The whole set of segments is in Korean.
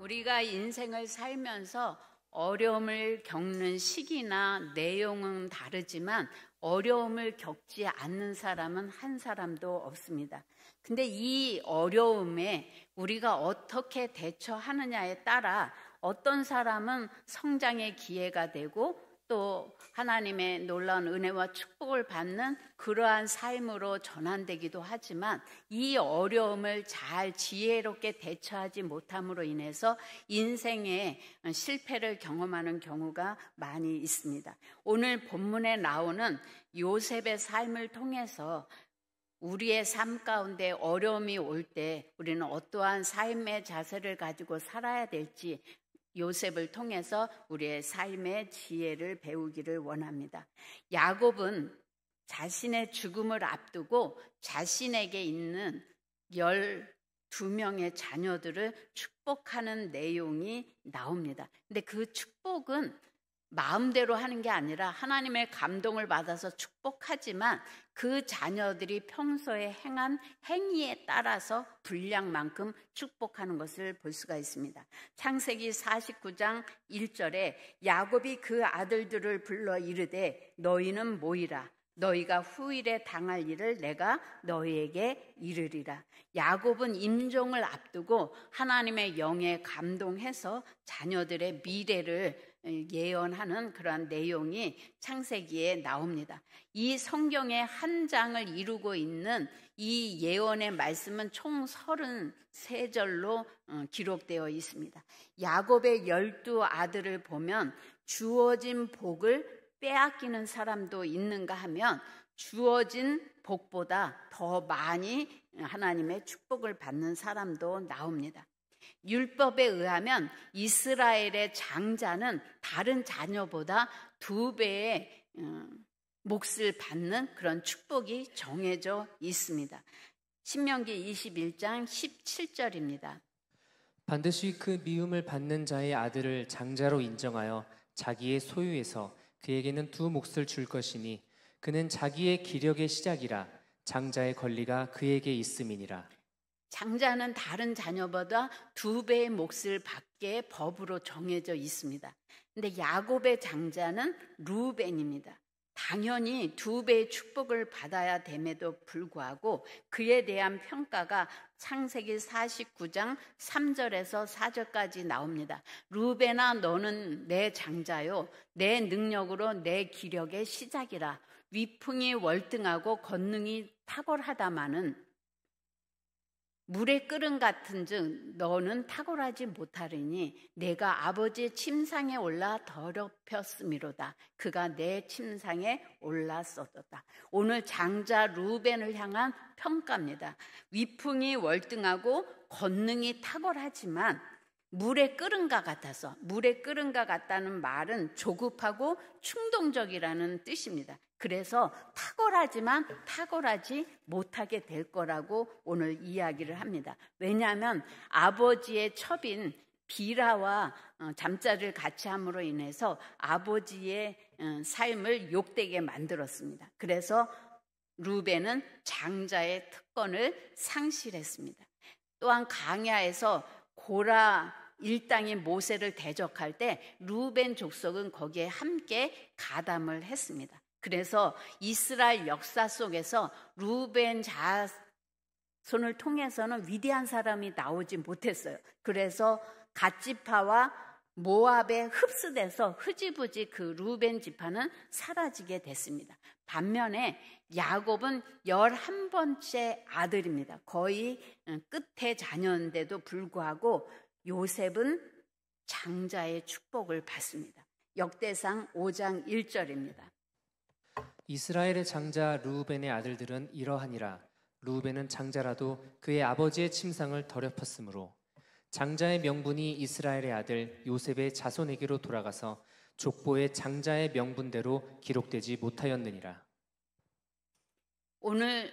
우리가 인생을 살면서 어려움을 겪는 시기나 내용은 다르지만 어려움을 겪지 않는 사람은 한 사람도 없습니다. 근데 이 어려움에 우리가 어떻게 대처하느냐에 따라 어떤 사람은 성장의 기회가 되고 또 하나님의 놀라운 은혜와 축복을 받는 그러한 삶으로 전환되기도 하지만 이 어려움을 잘 지혜롭게 대처하지 못함으로 인해서 인생의 실패를 경험하는 경우가 많이 있습니다. 오늘 본문에 나오는 요셉의 삶을 통해서 우리의 삶 가운데 어려움이 올 때 우리는 어떠한 삶의 자세를 가지고 살아야 될지 요셉을 통해서 우리의 삶의 지혜를 배우기를 원합니다. 야곱은 자신의 죽음을 앞두고 자신에게 있는 12명의 자녀들을 축복하는 내용이 나옵니다. 근데 그 축복은 마음대로 하는 게 아니라 하나님의 감동을 받아서 축복하지만 그 자녀들이 평소에 행한 행위에 따라서 분량만큼 축복하는 것을 볼 수가 있습니다. 창세기 49장 1절에 야곱이 그 아들들을 불러 이르되 너희는 모이라. 너희가 후일에 당할 일을 내가 너희에게 이르리라. 야곱은 임종을 앞두고 하나님의 영에 감동해서 자녀들의 미래를 예언하는 그러한 내용이 창세기에 나옵니다. 이 성경의 한 장을 이루고 있는 이 예언의 말씀은 총 33절로 기록되어 있습니다. 야곱의 12 아들을 보면 주어진 복을 빼앗기는 사람도 있는가 하면 주어진 복보다 더 많이 하나님의 축복을 받는 사람도 나옵니다. 율법에 의하면 이스라엘의 장자는 다른 자녀보다 2배의 몫을 받는 그런 축복이 정해져 있습니다. 신명기 21장 17절입니다. 반드시 그 미움을 받는 자의 아들을 장자로 인정하여 자기의 소유에서 그에게는 2 몫을 줄 것이니 그는 자기의 기력의 시작이라 장자의 권리가 그에게 있음이니라. 장자는 다른 자녀보다 2배의 몫을 받게 법으로 정해져 있습니다. 근데 야곱의 장자는 루벤입니다. 당연히 2배의 축복을 받아야 됨에도 불구하고 그에 대한 평가가 창세기 49장 3절에서 4절까지 나옵니다. 루벤아 너는 내 장자요 내 능력으로 내 기력의 시작이라. 위풍이 월등하고 권능이 탁월하다마는 물의 끓음 같은즉 너는 탁월하지 못하리니 내가 아버지의 침상에 올라 더럽혔음이로다. 그가 내 침상에 올랐었도다. 오늘 장자 루벤을 향한 평가입니다. 위풍이 월등하고 권능이 탁월하지만 물의 끓음과 같아서, 물의 끓음과 같다는 말은 조급하고 충동적이라는 뜻입니다. 그래서 탁월하지만 탁월하지 못하게 될 거라고 오늘 이야기를 합니다. 왜냐하면 아버지의 첩인 비라와 잠자를 같이 함으로 인해서 아버지의 삶을 욕되게 만들었습니다. 그래서 루벤은 장자의 특권을 상실했습니다. 또한 광야에서 고라 일당이 모세를 대적할 때 루벤 족속은 거기에 함께 가담을 했습니다. 그래서 이스라엘 역사 속에서 루벤 자손을 통해서는 위대한 사람이 나오지 못했어요. 그래서 갓지파와 모압에 흡수돼서 흐지부지 그 루벤 지파는 사라지게 됐습니다. 반면에 야곱은 11번째 아들입니다. 거의 끝의 자녀인데도 불구하고 요셉은 장자의 축복을 받습니다. 역대상 5장 1절입니다. 이스라엘의 장자 루벤의 아들들은 이러하니라. 루벤은 장자라도 그의 아버지의 침상을 더럽혔으므로 장자의 명분이 이스라엘의 아들 요셉의 자손에게로 돌아가서 족보의 장자의 명분대로 기록되지 못하였느니라. 오늘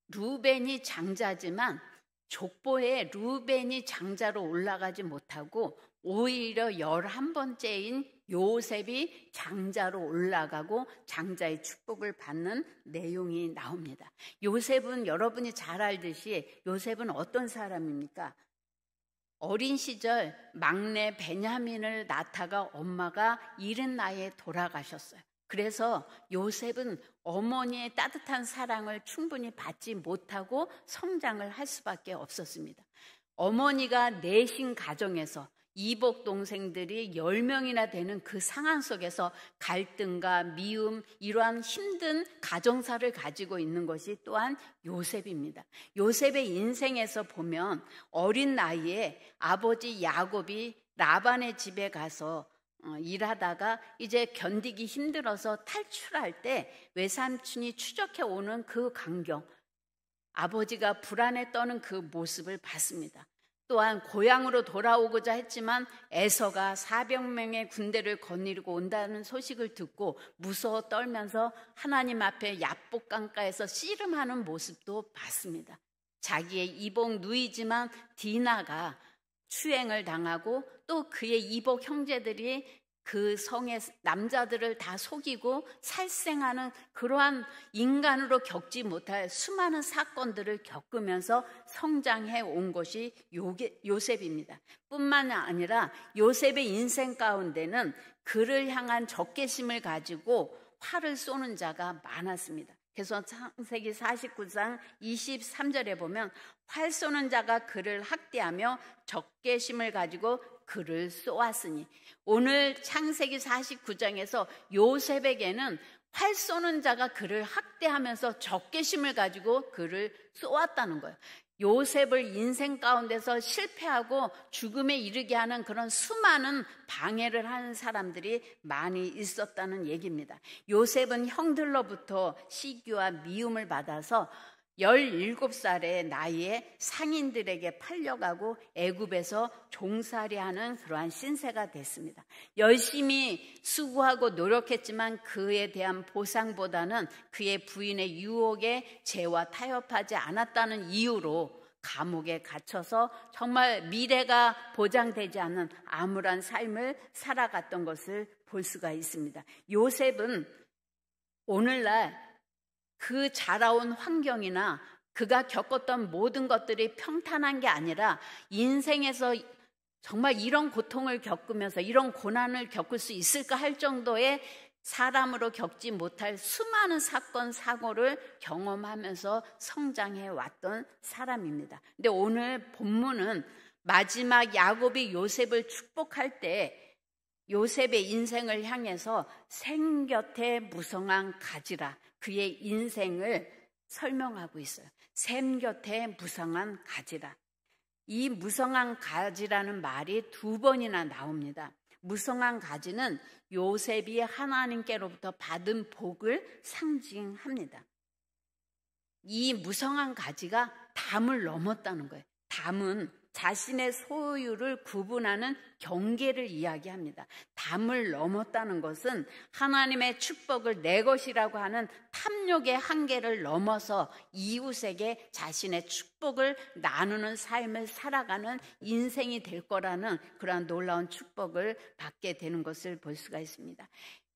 루벤이 장자지만 족보에 루벤이 장자로 올라가지 못하고 오히려 11번째인 요셉이 장자로 올라가고 장자의 축복을 받는 내용이 나옵니다. 요셉은 여러분이 잘 알듯이 요셉은 어떤 사람입니까? 어린 시절 막내 베냐민을 낳다가 엄마가 이른 나이에 돌아가셨어요. 그래서 요셉은 어머니의 따뜻한 사랑을 충분히 받지 못하고 성장을 할 수밖에 없었습니다. 어머니가 내신 가정에서 이복 동생들이 10명이나 되는 그 상황 속에서 갈등과 미움, 이러한 힘든 가정사를 가지고 있는 것이 또한 요셉입니다. 요셉의 인생에서 보면 어린 나이에 아버지 야곱이 라반의 집에 가서 일하다가 이제 견디기 힘들어서 탈출할 때 외삼촌이 추적해 오는 그 광경, 아버지가 불안에 떠는 그 모습을 봤습니다. 또한 고향으로 돌아오고자 했지만 에서가 400명의 군대를 거느리고 온다는 소식을 듣고 무서워 떨면서 하나님 앞에 야복 강가에서 씨름하는 모습도 봤습니다. 자기의 이복 누이지만 디나가 추행을 당하고 또 그의 이복 형제들이 그 성의 남자들을 다 속이고 살생하는 그러한 인간으로 겪지 못할 수많은 사건들을 겪으면서 성장해 온 것이 요셉입니다. 뿐만 아니라 요셉의 인생 가운데는 그를 향한 적개심을 가지고 활을 쏘는 자가 많았습니다. 그래서 창세기 49장 23절에 보면 활 쏘는 자가 그를 학대하며 적개심을 가지고 그를 쏘았으니, 오늘 창세기 49장에서 요셉에게는 활 쏘는 자가 그를 학대하면서 적개심을 가지고 그를 쏘았다는 거예요. 요셉을 인생 가운데서 실패하고 죽음에 이르게 하는 그런 수많은 방해를 하는 사람들이 많이 있었다는 얘기입니다. 요셉은 형들로부터 시기와 미움을 받아서 17살의 나이에 상인들에게 팔려가고 애굽에서 종살이하는 그러한 신세가 됐습니다. 열심히 수고하고 노력했지만 그에 대한 보상보다는 그의 부인의 유혹에 죄와 타협하지 않았다는 이유로 감옥에 갇혀서 정말 미래가 보장되지 않는 암울한 삶을 살아갔던 것을 볼 수가 있습니다. 요셉은 오늘날 그 자라온 환경이나 그가 겪었던 모든 것들이 평탄한 게 아니라 인생에서 정말 이런 고통을 겪으면서 이런 고난을 겪을 수 있을까 할 정도의 사람으로 겪지 못할 수많은 사건, 사고를 경험하면서 성장해 왔던 사람입니다. 근데 오늘 본문은 마지막 야곱이 요셉을 축복할 때 요셉의 인생을 향해서 샘 곁에 무성한 가지라, 그의 인생을 설명하고 있어요. 샘 곁에 무성한 가지라. 이 무성한 가지라는 말이 2번이나 나옵니다. 무성한 가지는 요셉이 하나님께로부터 받은 복을 상징합니다. 이 무성한 가지가 담을 넘었다는 거예요. 담은 자신의 소유를 구분하는 경계를 이야기합니다. 담을 넘었다는 것은 하나님의 축복을 내 것이라고 하는 탐욕의 한계를 넘어서 이웃에게 자신의 축복을 나누는 삶을 살아가는 인생이 될 거라는 그러한 놀라운 축복을 받게 되는 것을 볼 수가 있습니다.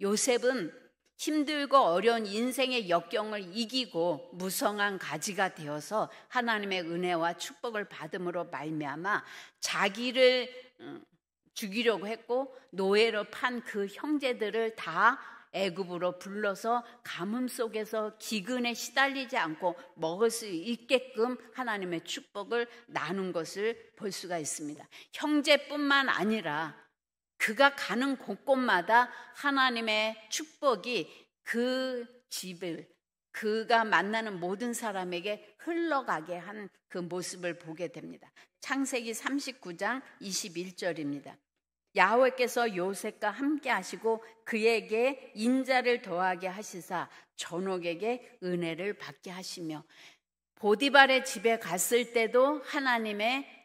요셉은 힘들고 어려운 인생의 역경을 이기고 무성한 가지가 되어서 하나님의 은혜와 축복을 받음으로 말미암아 자기를 죽이려고 했고 노예로 판 그 형제들을 다 애굽으로 불러서 가뭄 속에서 기근에 시달리지 않고 먹을 수 있게끔 하나님의 축복을 나눈 것을 볼 수가 있습니다. 형제뿐만 아니라 그가 가는 곳곳마다 하나님의 축복이 그 집을, 그가 만나는 모든 사람에게 흘러가게 한 그 모습을 보게 됩니다. 창세기 39장 21절입니다. 야훼께서 요셉과 함께 하시고 그에게 인자를 더하게 하시사 전옥에게 은혜를 받게 하시며, 보디발의 집에 갔을 때도 하나님의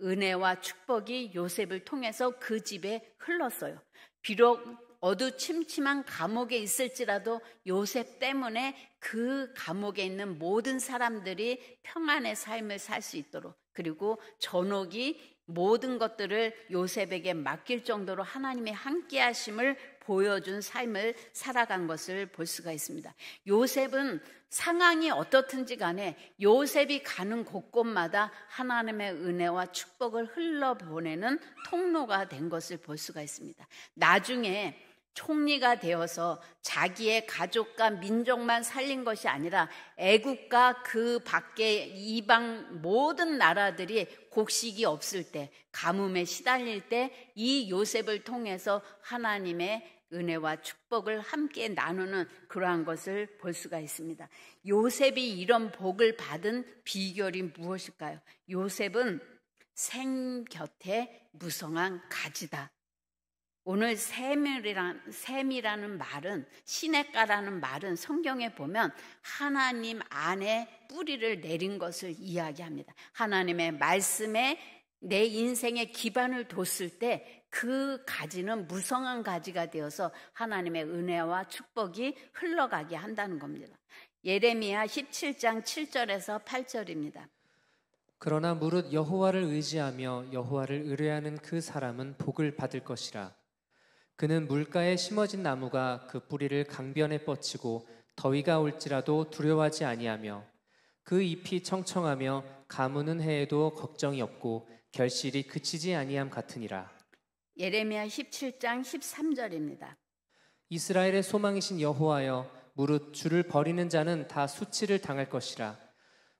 은혜와 축복이 요셉을 통해서 그 집에 흘렀어요. 비록 어두침침한 감옥에 있을지라도 요셉 때문에 그 감옥에 있는 모든 사람들이 평안의 삶을 살 수 있도록, 그리고 전옥이 모든 것들을 요셉에게 맡길 정도로 하나님의 함께 하심을 보여준 삶을 살아간 것을 볼 수가 있습니다. 요셉은 상황이 어떻든지 간에 요셉이 가는 곳곳마다 하나님의 은혜와 축복을 흘러보내는 통로가 된 것을 볼 수가 있습니다. 나중에 총리가 되어서 자기의 가족과 민족만 살린 것이 아니라 애국과 그 밖의 이방 모든 나라들이 곡식이 없을 때, 가뭄에 시달릴 때 이 요셉을 통해서 하나님의 은혜와 축복을 함께 나누는 그러한 것을 볼 수가 있습니다. 요셉이 이런 복을 받은 비결이 무엇일까요? 요셉은 샘 곁에 무성한 가지다. 오늘 샘이라는 말은, 시냇가라는 말은 성경에 보면 하나님 안에 뿌리를 내린 것을 이야기합니다. 하나님의 말씀에 내 인생의 기반을 뒀을 때 그 가지는 무성한 가지가 되어서 하나님의 은혜와 축복이 흘러가게 한다는 겁니다. 예레미야 17장 7절에서 8절입니다. 그러나 무릇 여호와를 의지하며 여호와를 의뢰하는 그 사람은 복을 받을 것이라. 그는 물가에 심어진 나무가 그 뿌리를 강변에 뻗치고 더위가 올지라도 두려워하지 아니하며 그 잎이 청청하며 가무는 해에도 걱정이 없고 결실이 그치지 아니함 같으니라. 예레미야 17장 13절입니다. 이스라엘의 소망이신 여호와여, 무릇 주를 버리는 자는 다 수치를 당할 것이라.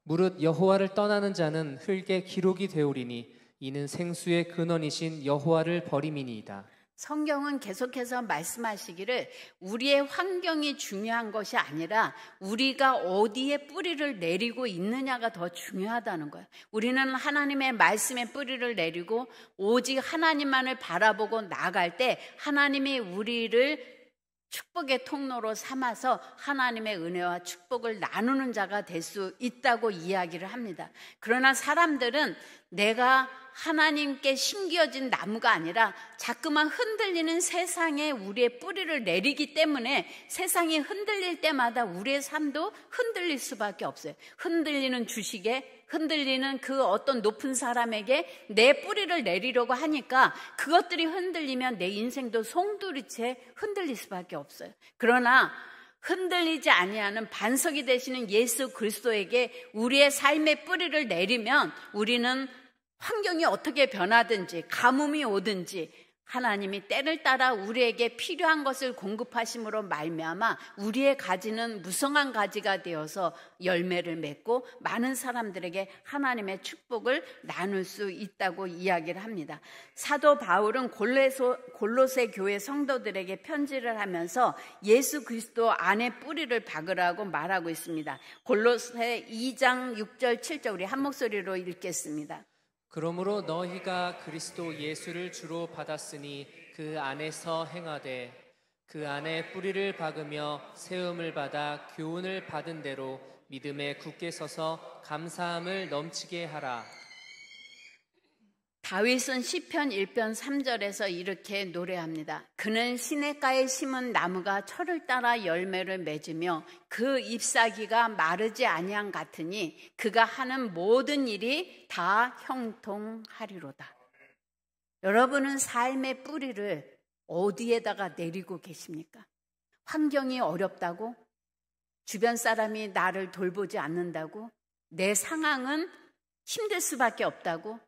무릇 여호와를 떠나는 자는 흙에 기록이 되오리니 이는 생수의 근원이신 여호와를 버림이니이다. 성경은 계속해서 말씀하시기를 우리의 환경이 중요한 것이 아니라 우리가 어디에 뿌리를 내리고 있느냐가 더 중요하다는 거예요. 우리는 하나님의 말씀에 뿌리를 내리고 오직 하나님만을 바라보고 나아갈 때 하나님이 우리를 축복의 통로로 삼아서 하나님의 은혜와 축복을 나누는 자가 될 수 있다고 이야기를 합니다. 그러나 사람들은 내가 하나님께 심겨진 나무가 아니라 자꾸만 흔들리는 세상에 우리의 뿌리를 내리기 때문에 세상이 흔들릴 때마다 우리의 삶도 흔들릴 수밖에 없어요. 흔들리는 주식에, 흔들리는 그 어떤 높은 사람에게 내 뿌리를 내리려고 하니까 그것들이 흔들리면 내 인생도 송두리째 흔들릴 수밖에 없어요. 그러나 흔들리지 아니하는 반석이 되시는 예수 그리스도에게 우리의 삶의 뿌리를 내리면 우리는 환경이 어떻게 변하든지 가뭄이 오든지 하나님이 때를 따라 우리에게 필요한 것을 공급하심으로 말미암아 우리의 가지는 무성한 가지가 되어서 열매를 맺고 많은 사람들에게 하나님의 축복을 나눌 수 있다고 이야기를 합니다. 사도 바울은 골로새 교회 성도들에게 편지를 하면서 예수 그리스도 안에 뿌리를 박으라고 말하고 있습니다. 골로새 2장 6절 7절 우리 한 목소리로 읽겠습니다. 그러므로 너희가 그리스도 예수를 주로 받았으니 그 안에서 행하되 그 안에 뿌리를 박으며 세움을 받아 교훈을 받은 대로 믿음에 굳게 서서 감사함을 넘치게 하라. 다윗은 시편 1편 3절에서 이렇게 노래합니다. 그는 시냇가에 심은 나무가 철을 따라 열매를 맺으며 그 잎사귀가 마르지 아니함 같으니 그가 하는 모든 일이 다 형통하리로다. 여러분은 삶의 뿌리를 어디에다가 내리고 계십니까? 환경이 어렵다고? 주변 사람이 나를 돌보지 않는다고? 내 상황은 힘들 수밖에 없다고?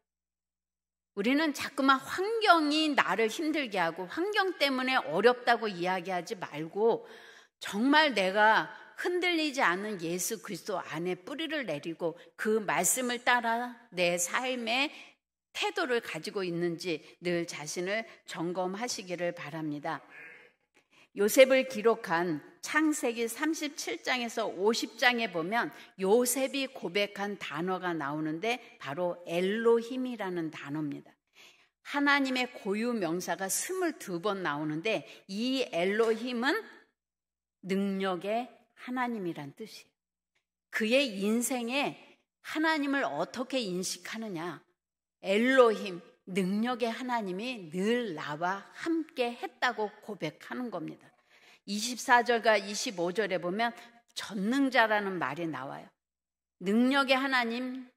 우리는 자꾸만 환경이 나를 힘들게 하고 환경 때문에 어렵다고 이야기하지 말고 정말 내가 흔들리지 않는 예수 그리스도 안에 뿌리를 내리고 그 말씀을 따라 내 삶의 태도를 가지고 있는지 늘 자신을 점검하시기를 바랍니다. 요셉을 기록한 창세기 37장에서 50장에 보면 요셉이 고백한 단어가 나오는데 바로 엘로힘이라는 단어입니다. 하나님의 고유 명사가 22번 나오는데 이 엘로힘은 능력의 하나님이란 뜻이에요. 그의 인생에 하나님을 어떻게 인식하느냐? 엘로힘, 능력의 하나님이 늘 나와 함께 했다고 고백하는 겁니다. 24절과 25절에 보면 전능자라는 말이 나와요. 능력의 하나님,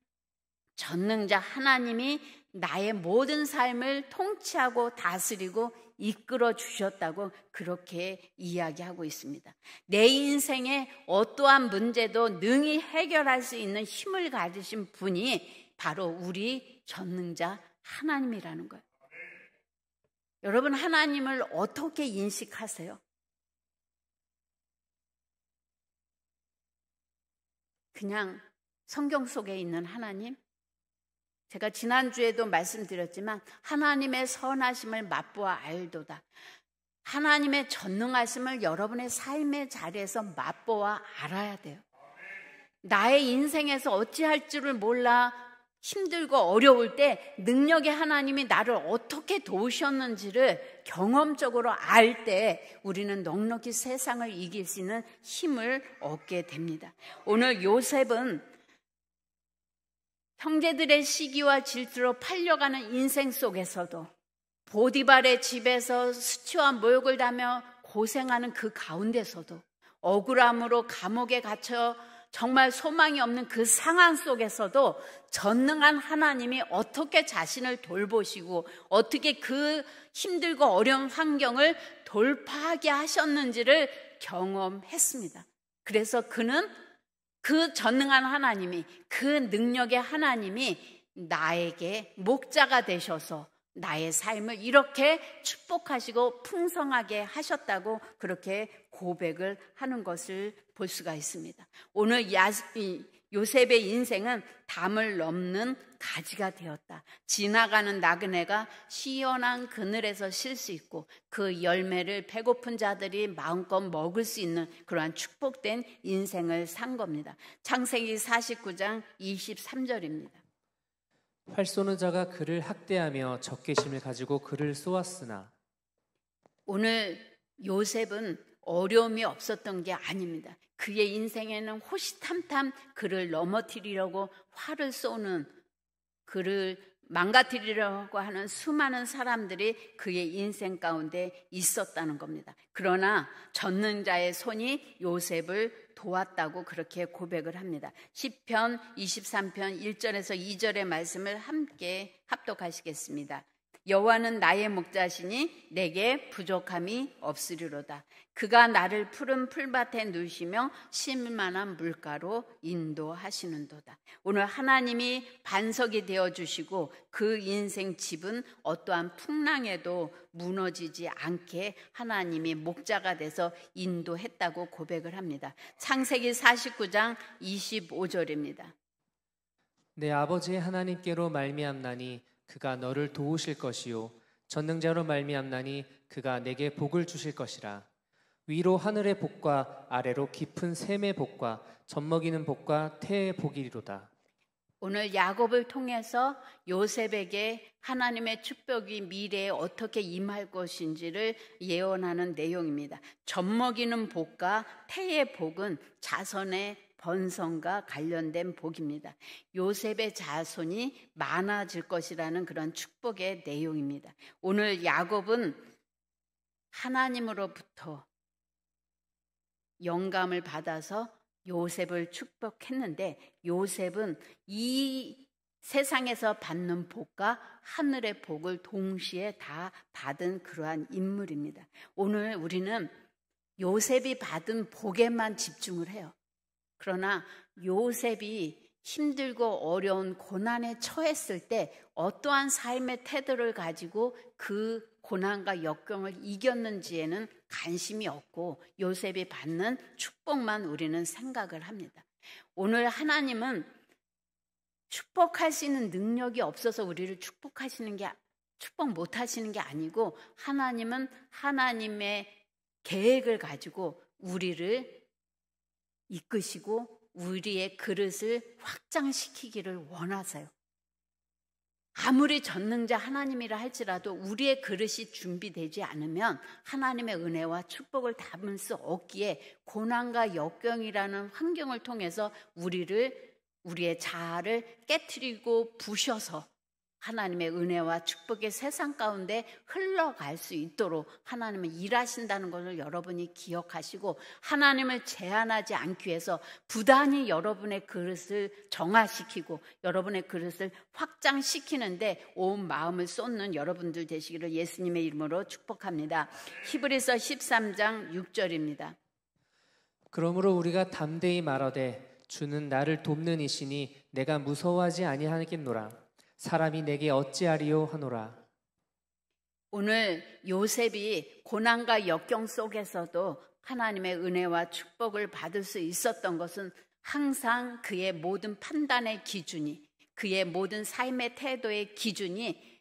전능자 하나님이 나의 모든 삶을 통치하고 다스리고 이끌어 주셨다고 그렇게 이야기하고 있습니다. 내 인생의 어떠한 문제도 능히 해결할 수 있는 힘을 가지신 분이 바로 우리 전능자 하나님이라는 거예요. 여러분, 하나님을 어떻게 인식하세요? 그냥 성경 속에 있는 하나님? 제가 지난주에도 말씀드렸지만 하나님의 선하심을 맛보아 알도다. 하나님의 전능하심을 여러분의 삶의 자리에서 맛보아 알아야 돼요. 나의 인생에서 어찌할 줄을 몰라 힘들고 어려울 때 능력의 하나님이 나를 어떻게 도우셨는지를 경험적으로 알 때 우리는 넉넉히 세상을 이길 수 있는 힘을 얻게 됩니다. 오늘 요셉은 형제들의 시기와 질투로 팔려가는 인생 속에서도 보디발의 집에서 수치와 모욕을 당하며 고생하는 그 가운데서도 억울함으로 감옥에 갇혀 정말 소망이 없는 그 상황 속에서도 전능한 하나님이 어떻게 자신을 돌보시고 어떻게 그 힘들고 어려운 환경을 돌파하게 하셨는지를 경험했습니다. 그래서 그는 그 전능한 하나님이, 그 능력의 하나님이 나에게 목자가 되셔서 나의 삶을 이렇게 축복하시고 풍성하게 하셨다고 그렇게 고백을 하는 것을 볼 수가 있습니다. 오늘 요셉의 인생은 담을 넘는 가지가 되었다. 지나가는 나그네가 시원한 그늘에서 쉴 수 있고 그 열매를 배고픈 자들이 마음껏 먹을 수 있는 그러한 축복된 인생을 산 겁니다. 창세기 49장 23절입니다. 활 쏘는 자가 그를 학대하며 적개심을 가지고 그를 쏘았으나. 오늘 요셉은 어려움이 없었던 게 아닙니다. 그의 인생에는 호시탐탐 그를 넘어뜨리려고 활을 쏘는, 그를 망가뜨리려고 하는 수많은 사람들이 그의 인생 가운데 있었다는 겁니다. 그러나 전능자의 손이 요셉을 도왔다고 그렇게 고백을 합니다. 시편 23편 1절에서 2절의 말씀을 함께 합독하시겠습니다. 여호와는 나의 목자시니 내게 부족함이 없으리로다. 그가 나를 푸른 풀밭에 누시며 쉴만한 물가로 인도하시는도다. 오늘 하나님이 반석이 되어주시고 그 인생 집은 어떠한 풍랑에도 무너지지 않게 하나님이 목자가 돼서 인도했다고 고백을 합니다. 창세기 49장 25절입니다. 내 아버지의 하나님께로 말미암나니 그가 너를 도우실 것이요 전능자로 말미암나니 그가 내게 복을 주실 것이라. 위로 하늘의 복과 아래로 깊은 샘의 복과 젖먹이는 복과 태의 복이리로다. 오늘 야곱을 통해서 요셉에게 하나님의 축복이 미래에 어떻게 임할 것인지를 예언하는 내용입니다. 젖먹이는 복과 태의 복은 자손의 번성과 관련된 복입니다. 요셉의 자손이 많아질 것이라는 그런 축복의 내용입니다. 오늘 야곱은 하나님으로부터 영감을 받아서 요셉을 축복했는데 요셉은 이 세상에서 받는 복과 하늘의 복을 동시에 다 받은 그러한 인물입니다. 오늘 우리는 요셉이 받은 복에만 집중을 해요. 그러나 요셉이 힘들고 어려운 고난에 처했을 때 어떠한 삶의 태도를 가지고 그 고난과 역경을 이겼는지에는 관심이 없고 요셉이 받는 축복만 우리는 생각을 합니다. 오늘 하나님은 축복할 수 있는 능력이 없어서 우리를 축복 못 하시는 게 아니고 하나님은 하나님의 계획을 가지고 우리를 이끄시고 우리의 그릇을 확장시키기를 원하세요. 아무리 전능자 하나님이라 할지라도 우리의 그릇이 준비되지 않으면 하나님의 은혜와 축복을 담을 수 없기에 고난과 역경이라는 환경을 통해서 우리의 자아를 깨트리고 부셔서 하나님의 은혜와 축복이 세상 가운데 흘러갈 수 있도록 하나님은 일하신다는 것을 여러분이 기억하시고, 하나님을 제한하지 않기 위해서 부단히 여러분의 그릇을 정화시키고 여러분의 그릇을 확장시키는데 온 마음을 쏟는 여러분들 되시기를 예수님의 이름으로 축복합니다. 히브리서 13장 6절입니다. 그러므로 우리가 담대히 말하되 주는 나를 돕는 이시니 내가 무서워하지 아니하겠노라. 사람이 내게 어찌하리요 하노라. 오늘 요셉이 고난과 역경 속에서도 하나님의 은혜와 축복을 받을 수 있었던 것은 항상 그의 모든 판단의 기준이, 그의 모든 삶의 태도의 기준이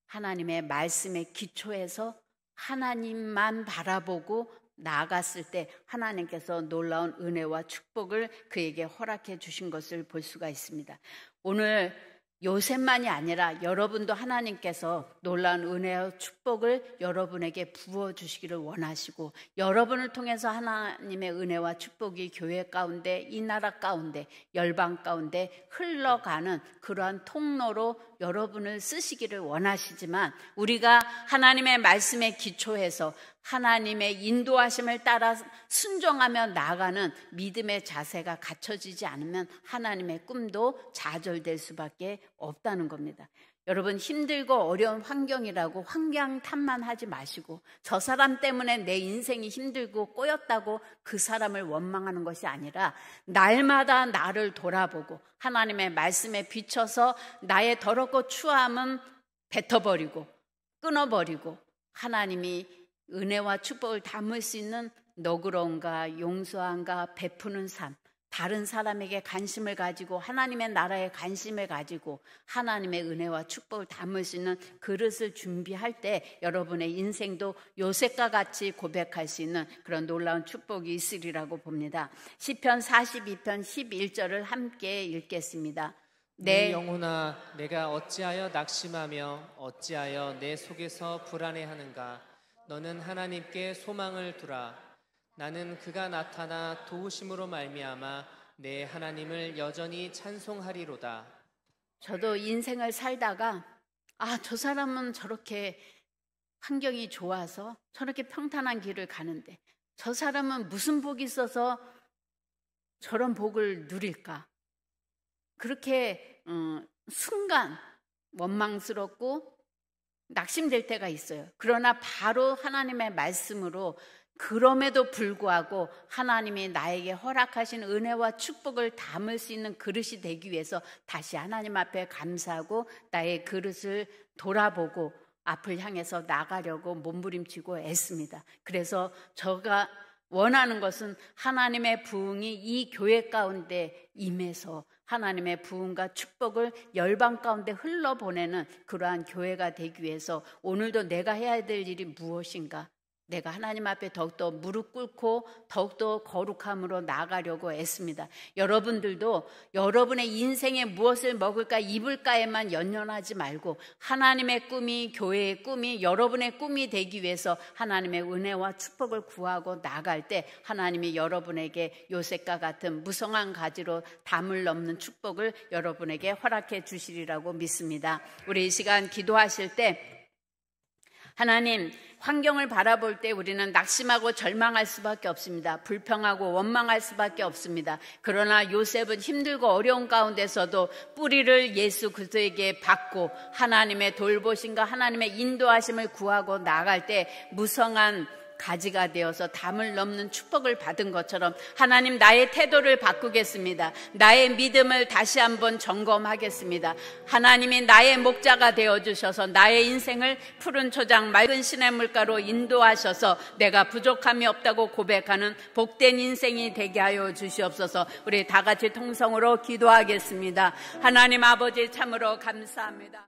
하나님의 말씀에 기초해서 하나님만 바라보고 나아갔을 때 하나님께서 놀라운 은혜와 축복을 그에게 허락해 주신 것을 볼 수가 있습니다. 오늘 요셉만이 아니라 여러분도 하나님께서 놀라운 은혜와 축복을 여러분에게 부어주시기를 원하시고, 여러분을 통해서 하나님의 은혜와 축복이 교회 가운데, 이 나라 가운데, 열방 가운데 흘러가는 그러한 통로로 여러분을 쓰시기를 원하시지만, 우리가 하나님의 말씀에 기초해서 하나님의 인도하심을 따라 순종하며 나아가는 믿음의 자세가 갖춰지지 않으면 하나님의 꿈도 좌절될 수밖에 없다는 겁니다. 여러분, 힘들고 어려운 환경이라고 환경 탓만 하지 마시고, 저 사람 때문에 내 인생이 힘들고 꼬였다고 그 사람을 원망하는 것이 아니라 날마다 나를 돌아보고 하나님의 말씀에 비춰서 나의 더럽고 추함은 뱉어버리고 끊어버리고 하나님이 은혜와 축복을 담을 수 있는 너그러움과 용서함과 베푸는 삶, 다른 사람에게 관심을 가지고 하나님의 나라에 관심을 가지고 하나님의 은혜와 축복을 담을 수 있는 그릇을 준비할 때 여러분의 인생도 요셉과 같이 고백할 수 있는 그런 놀라운 축복이 있으리라고 봅니다. 시편 42편 11절을 함께 읽겠습니다. 내 영혼아, 내가 어찌하여 낙심하며 어찌하여 내 속에서 불안해하는가. 너는 하나님께 소망을 두라. 나는 그가 나타나 도우심으로 말미암아 내 하나님을 여전히 찬송하리로다. 저도 인생을 살다가 저 사람은 저렇게 환경이 좋아서 저렇게 평탄한 길을 가는데 저 사람은 무슨 복이 있어서 저런 복을 누릴까? 그렇게 순간 원망스럽고 낙심될 때가 있어요. 그러나 바로 하나님의 말씀으로 그럼에도 불구하고 하나님이 나에게 허락하신 은혜와 축복을 담을 수 있는 그릇이 되기 위해서 다시 하나님 앞에 감사하고 나의 그릇을 돌아보고 앞을 향해서 나가려고 몸부림치고 애씁니다. 그래서 제가 원하는 것은 하나님의 부흥이 이 교회 가운데 임해서 하나님의 부흥과 축복을 열방 가운데 흘러보내는 그러한 교회가 되기 위해서 오늘도 내가 해야 될 일이 무엇인가? 내가 하나님 앞에 더욱더 무릎 꿇고 더욱더 거룩함으로 나아가려고 애씁니다. 여러분들도 여러분의 인생에 무엇을 먹을까 입을까에만 연연하지 말고 하나님의 꿈이, 교회의 꿈이 여러분의 꿈이 되기 위해서 하나님의 은혜와 축복을 구하고 나아갈 때 하나님이 여러분에게 요셉과 같은 무성한 가지로 담을 넘는 축복을 여러분에게 허락해 주시리라고 믿습니다. 우리 이 시간 기도하실 때 하나님, 환경을 바라볼 때 우리는 낙심하고 절망할 수밖에 없습니다. 불평하고 원망할 수밖에 없습니다. 그러나 요셉은 힘들고 어려운 가운데서도 뿌리를 예수 그리스도에게 받고 하나님의 돌보심과 하나님의 인도하심을 구하고 나아갈 때 무성한 가지가 되어서 담을 넘는 축복을 받은 것처럼 하나님, 나의 태도를 바꾸겠습니다. 나의 믿음을 다시 한번 점검하겠습니다. 하나님이 나의 목자가 되어주셔서 나의 인생을 푸른 초장 맑은 시냇물가로 인도하셔서 내가 부족함이 없다고 고백하는 복된 인생이 되게 하여 주시옵소서. 우리 다 같이 통성으로 기도하겠습니다. 하나님 아버지, 참으로 감사합니다.